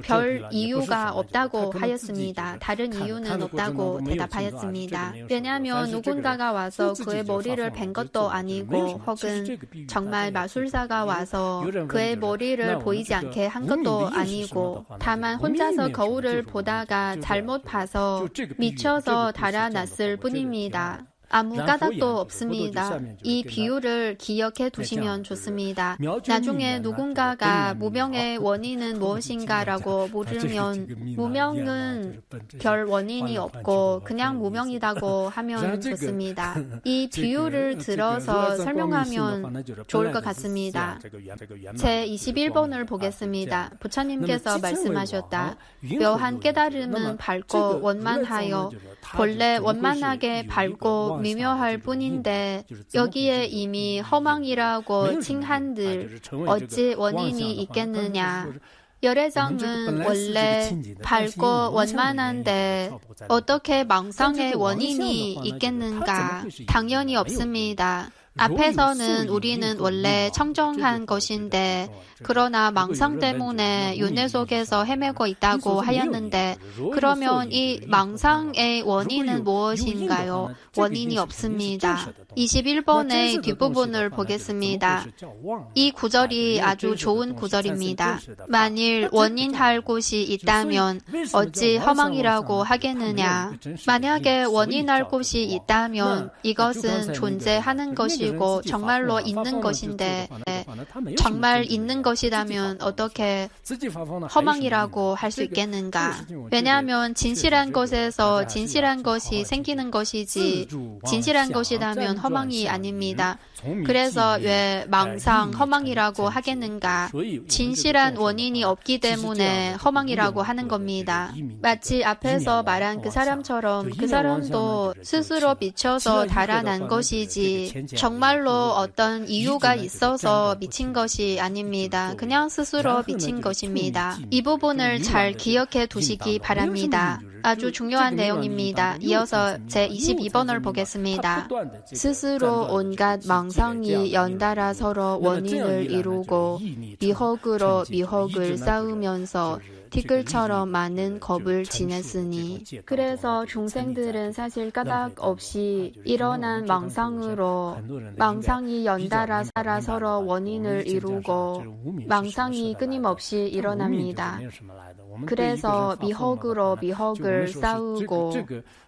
별 이유가 없다고 하였습니다. 다른 이유는 없다고 대답하였습니다. 왜냐하면 누군가가 와서 그의 머리를 벤 것도 아니고 혹은 정말 마술사가 와서 그의 머리를 보이지 않게 한 것도 아니고 다만 혼자서 거울을 보다가 잘못 봐서 미쳐서 달아났을 뿐입니다. 아무 까닭도 없습니다. 이 비유를 기억해 두시면 좋습니다. 나중에 누군가가 무명의 원인은 무엇인가라고 물으면 무명은 별 원인이 없고 그냥 무명이라고 하면 좋습니다. 이 비유를 들어서 설명하면 좋을 것 같습니다. 제21번을 보겠습니다. 부처님께서 말씀하셨다. 묘한 깨달음은 밝고 원만하여 본래 원만하게 밝고 미묘할 뿐인데 여기에 이미 허망이라고 칭한들 어찌 원인이 있겠느냐. 열애장은 원래 밝고 원만한데 어떻게 망상의 원인이 있겠는가? 당연히 없습니다. 앞에서는 우리는 원래 청정한 것인데 그러나 망상 때문에 윤회 속에서 헤매고 있다고 하였는데 그러면 이 망상의 원인은 무엇인가요? 원인이 없습니다. 21번의 뒷부분을 보겠습니다. 이 구절이 아주 좋은 구절입니다. 만일 원인할 곳이 있다면 어찌 허망이라고 하겠느냐? 만약에 원인할 곳이 있다면 이것은 존재하는 것이고 정말로 있는 것인데 정말 있는 것이라면 어떻게 허망이라고 할 수 있겠는가? 왜냐하면 진실한 것에서 진실한 것이 생기는 것이지 진실한 것이라면 허망이 아닙니다. 그래서 왜 망상 허망이라고 하겠는가? 진실한 원인이 없기 때문에 허망이라고 하는 겁니다. 마치 앞에서 말한 그 사람처럼 그 사람도 스스로 미쳐서 달아난 것이지 정말로 어떤 이유가 있어서 미친 것이 아닙니다. 그냥 스스로 미친 것입니다. 이 부분을 잘 기억해 두시기 바랍니다. 아주 중요한 내용입니다. 이어서 제22번을 보겠습니다. 스스로 온갖 망상이 연달아 서로 원인을 이루고 미혹으로 미혹을 쌓으면서 티끌처럼 많은 겁을 지냈으니 그래서 중생들은 사실 까닭 없이 일어난 망상으로 망상이 연달아 서로 원인을 이루고 망상이 끊임없이 일어납니다. 그래서 미혹으로 미혹을 쌓고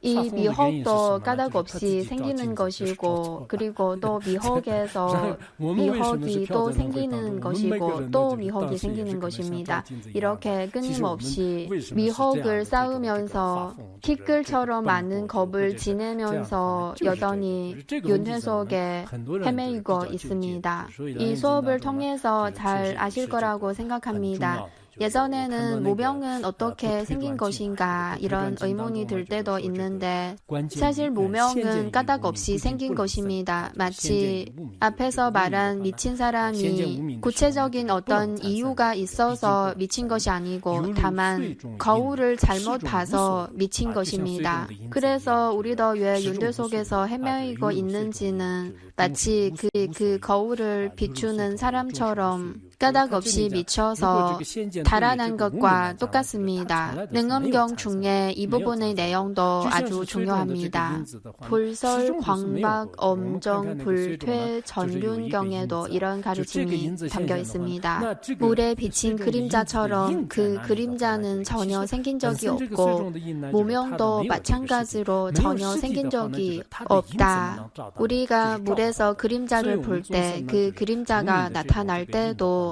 이 미혹도 까닭 없이 생기는 것이고 그리고 또 미혹에서 미혹이 또 생기는 것이고 또 미혹이 생기는 것입니다. 이렇게 끊임없이 미혹을 쌓으면서 티끌처럼 많은 겁을 지내면서 여전히 윤회 속에 헤매이고 있습니다. 이 수업을 통해서 잘 아실 거라고 생각합니다. 예전에는 무명은 어떻게 생긴 것인가 이런 의문이 들 때도 있는데 사실 무명은 까닭 없이 생긴 것입니다. 마치 앞에서 말한 미친 사람이 구체적인 어떤 이유가 있어서 미친 것이 아니고 다만 거울을 잘못 봐서 미친 것입니다. 그래서 우리도 왜 윤회 속에서 헤매이고 있는지는 마치 그 거울을 비추는 사람처럼 까닭 없이 미쳐서 달아난 것과 똑같습니다. 능엄경 중에 이 부분의 내용도 아주 중요합니다. 불설, 광박, 엄정, 불퇴, 전륜경에도 이런 가르침이 담겨 있습니다. 물에 비친 그림자처럼 그 그림자는 전혀 생긴 적이 없고 무명도 마찬가지로 전혀 생긴 적이 없다. 우리가 물에서 그림자를 볼 때 그 그림자가 나타날 때도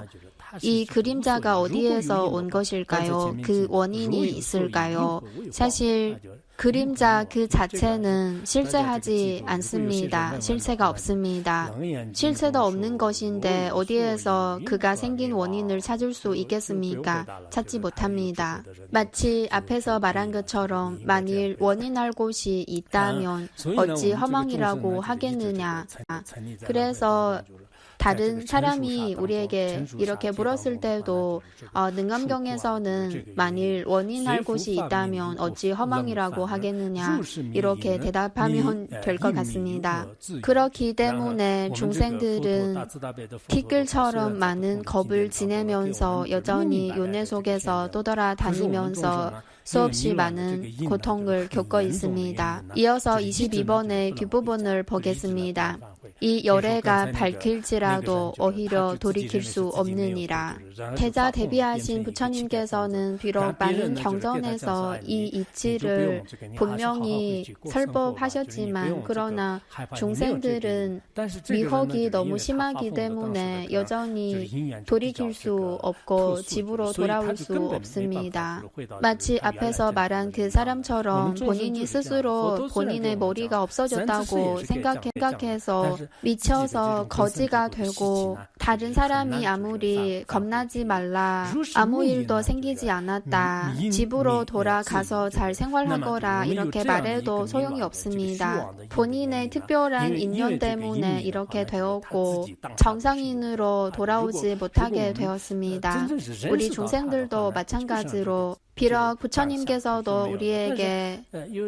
이 그림자가 어디에서 온 것일까요? 그 원인이 있을까요? 사실 그림자 그 자체는 실체하지 않습니다. 실체가 없습니다. 실체도 없는 것인데 어디에서 그가 생긴 원인을 찾을 수 있겠습니까? 찾지 못합니다. 마치 앞에서 말한 것처럼 만일 원인할 곳이 있다면 어찌 허망이라고 하겠느냐. 그래서 다른 사람이 우리에게 이렇게 물었을 때도 능엄경에서는 만일 원인할 곳이 있다면 어찌 허망이라고 하겠느냐 이렇게 대답하면 될 것 같습니다. 그렇기 때문에 중생들은 티끌처럼 많은 겁을 지내면서 여전히 윤회 속에서 떠돌아다니면서 수없이 많은 고통을 겪고 있습니다. 이어서 22번의 뒷부분을 보겠습니다. 이 열애가 밝힐지라도 오히려 돌이킬 수 없느니라. 태자 대비하신 부처님께서는 비록 많은 경전에서 이 이치를 분명히 설법하셨지만 그러나 중생들은 미혹이 너무 심하기 때문에 여전히 돌이킬 수 없고 집으로 돌아올 수 없습니다. 마치 앞에서 말한 그 사람처럼 본인이 스스로 본인의 머리가 없어졌다고 생각해서 미쳐서 거지가 되고 다른 사람이 아무리 겁나지 말라, 아무 일도 생기지 않았다, 집으로 돌아가서 잘 생활하거라 이렇게 말해도 소용이 없습니다. 본인의 특별한 인연 때문에 이렇게 되었고 정상인으로 돌아오지 못하게 되었습니다. 우리 중생들도 마찬가지로 비록 부처님께서도 우리에게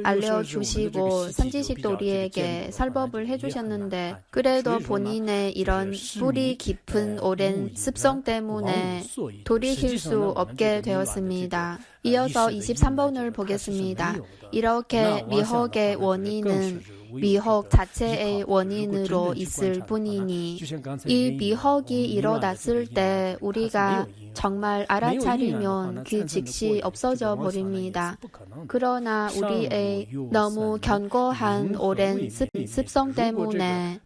알려주시고 선지식도 우리에게 설법을 해주셨는데 그래도 본인의 이런 뿌리 깊은 오랜 습성 때문에 돌이킬 수 없게 되었습니다. 이어서 23번을 보겠습니다. 이렇게 미혹의 원인은 미혹 자체의 원인으로 있을 뿐이니 이 미혹이 일어났을 때 우리가 정말 알아차리면 그 즉시 없어져 버립니다. 그러나 우리의 너무 견고한 오랜 습성 때문에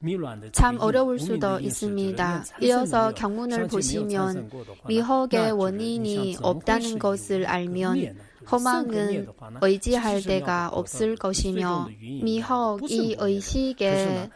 참 어려울 수도 있습니다. 이어서 경문을 보시면 미혹의 원인이 없다는 것을 알면 허망은 의지할 데가 없을 것이며 미혹, 이 의식에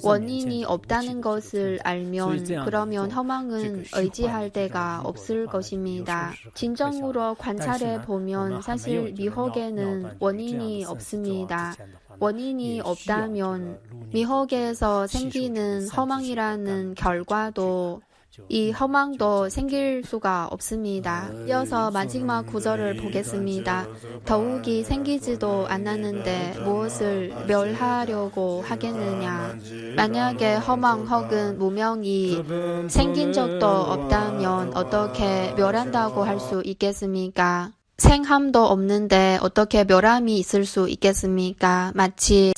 원인이 없다는 것을 알면 그러면 허망은 의지할 데가 없을 것입니다. 진정으로 관찰해 보면 사실 미혹에는 원인이 없습니다. 원인이 없다면 미혹에서 생기는 허망이라는 결과도 이 허망도 생길 수가 없습니다. 이어서 마지막 구절을 보겠습니다. 더욱이 생기지도 않았는데 무엇을 멸하려고 하겠느냐. 만약에 허망 혹은 무명이 생긴 적도 없다면 어떻게 멸한다고 할 수 있겠습니까? 생함도 없는데 어떻게 멸함이 있을 수 있겠습니까? 마치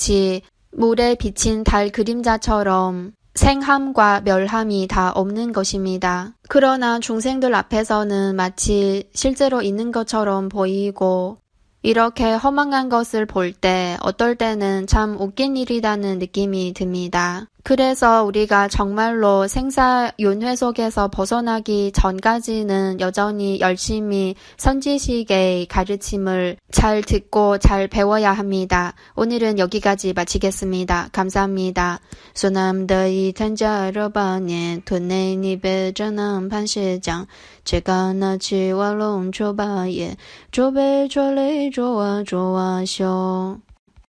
물에 비친 달 그림자처럼 생함과 멸함이 다 없는 것입니다. 그러나 중생들 앞에서는 마치 실제로 있는 것처럼 보이고 이렇게 허망한 것을 볼 때 어떨 때는 참 웃긴 일이라는 느낌이 듭니다. 그래서 우리가 정말로 생사윤회 속에서 벗어나기 전까지는 여전히 열심히 선지식의 가르침을 잘 듣고 잘 배워야 합니다. 오늘은 여기까지 마치겠습니다. 감사합니다. 수남더이 탄자러바년 토네니베전남 판시장 제가나치와롱 조바예 조베조레 조와 조와쇼